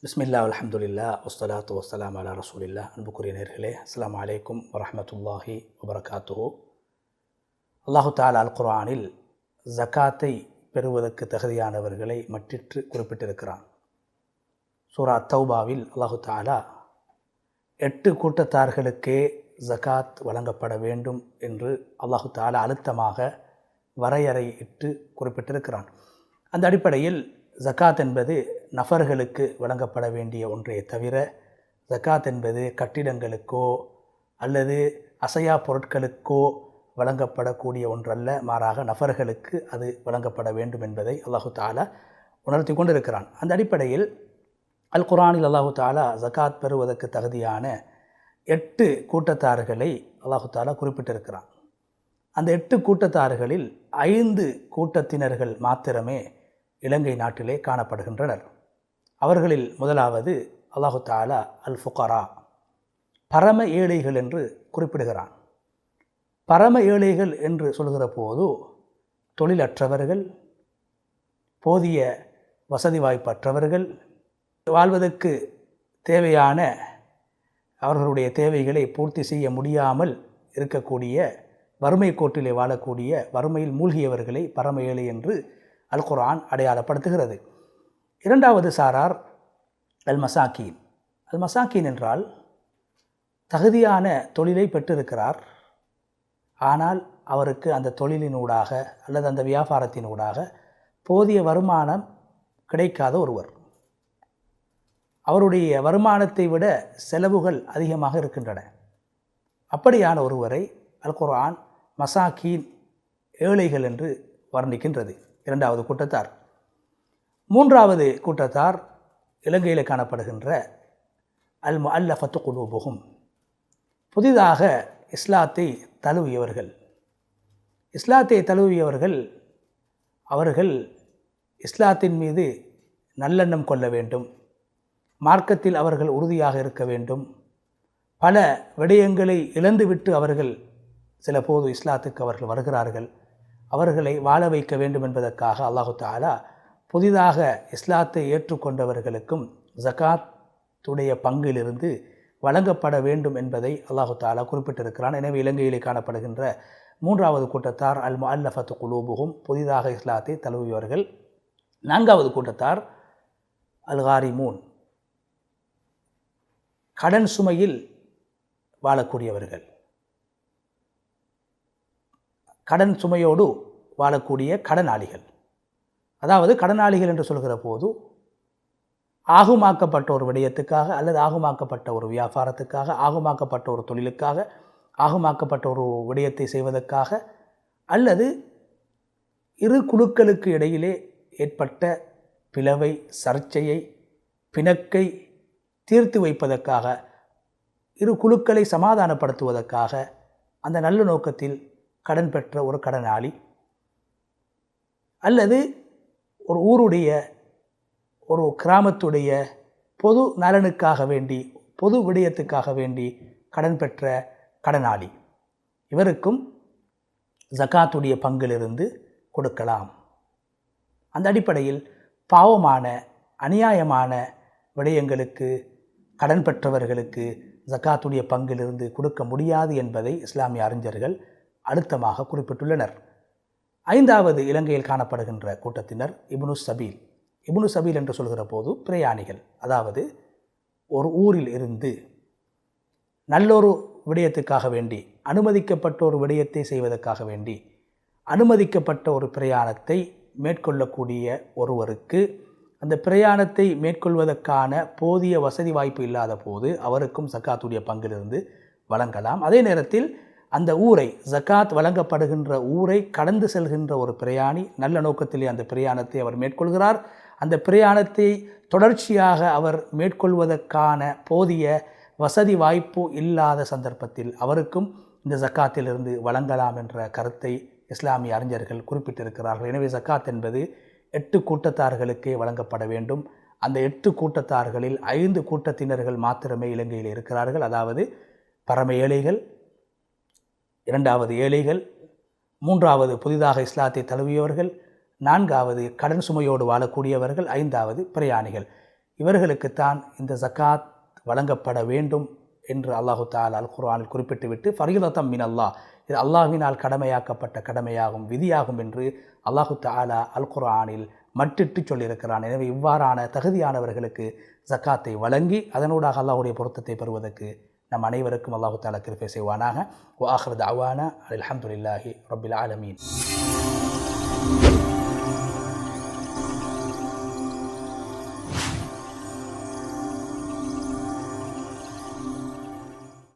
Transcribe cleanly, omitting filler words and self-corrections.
பிஸ்மில்லா அல்ஹம்துலில்லா வஸ்ஸலாத்து வஸ்ஸலாம் அலா ரசூலில்லா. அன்புக்குரிய நேர்களே, அஸ்ஸலாமு அலைக்கும் வரஹ்மத்துல்லாஹி வபரகாத்துஹு. அல்லாஹு தஆலா அல் குர்ஆனில் ஜகாத்தை பெறுவதற்கு தகுதியானவர்களை மட்டிட்டு குறிப்பிட்டிருக்கிறான். சூரா தௌபாவில் அல்லாஹு தஆலா 8 கூட்டத்தார்களுக்கே ஜகாத் வழங்கப்பட வேண்டும் என்று அல்லாஹு தஆலா அழுத்தமாக வரையறையிட்டு குறிப்பிட்டிருக்கிறான். அந்த அடிப்படையில் ஜகாத் என்பது நபர்களுக்கு வழங்கப்பட வேண்டிய ஒன்றே தவிர, ஜகாத் என்பது கட்டிடங்களுக்கோ அல்லது அசையா பொருட்களுக்கோ வழங்கப்படக்கூடிய ஒன்றல்ல. மாறாக நபர்களுக்கு அது வழங்கப்பட வேண்டும் என்பதை அல்லாஹு தஆலா உணர்த்தி கொண்டிருக்கிறான். அந்த அடிப்படையில் அல் குர்ஆனில் அல்லாஹு தஆலா ஜகாத் பெறுவதற்கு தகுதியான 8 கூட்டத்தார்களை அல்லாஹு தஆலா குறிப்பிட்டிருக்கிறான். அந்த 8 கூட்டத்தார்களில் 5 கூட்டத்தினர்கள் மாத்திரமே இலங்கை நாட்டிலே காணப்படுகின்றனர். அவர்களில் முதலாவது அல்லாஹு தஆலா அல் ஃபுகரா, பரம ஏழைகள் என்று குறிப்பிடுகிறான். பரம ஏழைகள் என்று சொல்கிற போது தொழிலற்றவர்கள், போதிய வசதி வாய்ப்பற்றவர்கள், வாழ்வதற்கு தேவையான அவர்களுடைய தேவைகளை பூர்த்தி செய்ய முடியாமல் இருக்கக்கூடிய, வறுமை கோட்டிலே வாழக்கூடிய, வறுமையில் மூழ்கியவர்களை பரம ஏழை என்று அல் குர்ஆன் அடையாளப்படுத்துகிறது. இரண்டாவது சாரார் அல் மசாக்கீன். அல் மசாக்கீன் என்றால் தகுதியான தொழிலை பெற்றிருக்கிறார், ஆனால் அவருக்கு அந்த தொழிலினூடாக அல்லது அந்த வியாபாரத்தினூடாக போதிய வருமானம் கிடைக்காத ஒருவர். அவருடைய வருமானத்தை விட செலவுகள் அதிகமாக இருக்கின்றன. அப்படியான ஒருவரை அல் குர்ஆன் மசாக்கீன், ஏழைகள் என்று வர்ணிக்கின்றது. இரண்டாவது கூட்டத்தார். மூன்றாவது கூட்டத்தார் இலங்கையில் காணப்படுகின்ற அல் முஅல்லஃபத்து குலூபுஹும், புதிதாக இஸ்லாத்தை தழுவியவர்கள். இஸ்லாத்தை தழுவியவர்கள் அவர்கள் இஸ்லாத்தின் மீது நல்லெண்ணம் கொள்ள வேண்டும், மார்க்கத்தில் அவர்கள் உறுதியாக இருக்க வேண்டும். பல விடயங்களை இழந்துவிட்டு அவர்கள் சில போது இஸ்லாத்துக்கு அவர்கள் வருகிறார்கள். அவர்களை வாழ வைக்க வேண்டும் என்பதற்காக அல்லாஹு தஆலா புதிதாக இஸ்லாத்தை ஏற்றுக்கொண்டவர்களுக்கும் ஜகாத்துடைய பங்கிலிருந்து வழங்கப்பட வேண்டும் என்பதை அல்லாஹு தஆலா குறிப்பிட்டிருக்கிறான். எனவே இலங்கையிலே காணப்படுகின்ற மூன்றாவது கூட்டத்தார் அல் முஅல்லஃபத்து குலூபுஹும், புதிதாக இஸ்லாத்தை தழுவியவர்கள். நான்காவது கூட்டத்தார் அல் காரிமூன், கடன் சுமையில் வாழக்கூடியவர்கள். கடன் சுமையோடு வாழக்கூடிய கடனாளிகள். அதாவது கடனாளிகள் என்று சொல்கிற போது ஆகுமாக்கப்பட்ட ஒரு விடயத்துக்காக அல்லது ஆகுமாக்கப்பட்ட ஒரு வியாபாரத்துக்காக, ஆகுமாக்கப்பட்ட ஒரு தொழிலுக்காக, ஆகுமாக்கப்பட்ட ஒரு விடயத்தை செய்வதற்காக, அல்லது இரு குழுக்களுக்கு இடையிலே ஏற்பட்ட பிளவை, சர்ச்சையை, பிணக்கை தீர்த்து வைப்பதற்காக, இரு குழுக்களை சமாதானப்படுத்துவதற்காக அந்த நல்ல நோக்கத்தில் கடன் பெற்ற ஒரு கடனாளி, அல்லது ஒரு ஊருடைய, ஒரு கிராமத்துடைய பொது நலனுக்காக வேண்டி, பொது விடயத்துக்காக வேண்டி கடன் பெற்ற கடனாளி, இவருக்கும் ஜகாத்துடைய பங்கிலிருந்து கொடுக்கலாம். அந்த அடிப்படையில் பாவமான, அநியாயமான விடயங்களுக்கு கடன் பெற்றவர்களுக்கு ஜகாத்துடைய பங்கிலிருந்து கொடுக்க முடியாது என்பதை இஸ்லாமிய அறிஞர்கள் அழுத்தமாக குறிப்பிட்டுள்ளனர். ஐந்தாவது இலங்கையில் காணப்படுகின்ற கூட்டத்தினர் இப்னு சபீல். இப்னு சபீல் என்று சொல்கிற போது பிரயாணிகள். அதாவது ஒரு ஊரில் இருந்து நல்லொரு விடயத்துக்காக வேண்டி, அனுமதிக்கப்பட்ட ஒரு விடயத்தை செய்வதற்காக வேண்டி அனுமதிக்கப்பட்ட ஒரு பிரயாணத்தை மேற்கொள்ளக்கூடிய ஒருவருக்கு அந்த பிரயாணத்தை மேற்கொள்வதற்கான போதிய வசதி வாய்ப்பு இல்லாத போது அவருக்கும் ஜகாத்துடைய பங்கிலிருந்து வழங்கலாம். அதே நேரத்தில் அந்த ஊரை, ஜகாத் வழங்கப்படுகின்ற ஊரை கடந்து செல்கின்ற ஒரு பிரயாணி, நல்ல நோக்கத்திலே அந்த பிரயாணத்தை அவர் மேற்கொள்கிறார். அந்த பிரயாணத்தை தொடர்ச்சியாக அவர் மேற்கொள்வதற்கான போதிய வசதி வாய்ப்பு இல்லாத சந்தர்ப்பத்தில் அவருக்கும் இந்த ஜகாத்திலிருந்து வழங்கலாம் என்ற கருத்தை இஸ்லாமிய அறிஞர்கள் குறிப்பிட்டிருக்கிறார்கள். எனவே ஜகாத் என்பது 8 கூட்டத்தார்களுக்கே வழங்கப்பட வேண்டும். அந்த 8 கூட்டத்தார்களில் 5 கூட்டத்தினர்கள் மாத்திரமே இலங்கையில் இருக்கிறார்கள். அதாவது பரம ஏழைகள், இரண்டாவது ஏழைகள், மூன்றாவது புதிதாக இஸ்லாத்தை தழுவியவர்கள், நான்காவது கடன் சுமையோடு வாழக்கூடியவர்கள், ஐந்தாவது பிரயாணிகள். இவர்களுக்குத்தான் இந்த ஜக்காத் வழங்கப்பட வேண்டும் என்று அல்லாஹு தஆலா அல் குர்ஆனில் குறிப்பிட்டுவிட்டு ஃபரீலத்தம் மின் அல்லாஹ், இது அல்லாஹ்வினால் கடமையாக்கப்பட்ட கடமையாகும், விதியாகும் என்று அல்லாஹு தஆலா அல் குர்ஆனில் மட்டிட்டு சொல்லியிருக்கிறான். எனவே இவ்வாறான தகுதியானவர்களுக்கு ஜக்காத்தை வழங்கி அதனூடாக அல்லாஹ்வுடைய பொருத்தத்தை பெறுவதற்கு நம் அனைவருக்கும் அல்லாஹு தஆலா கிருபை செய்வானாக. வ ஆகிரு தஅவானா அல்ஹம்துலில்லாஹி ரப்பில் ஆலமீன்.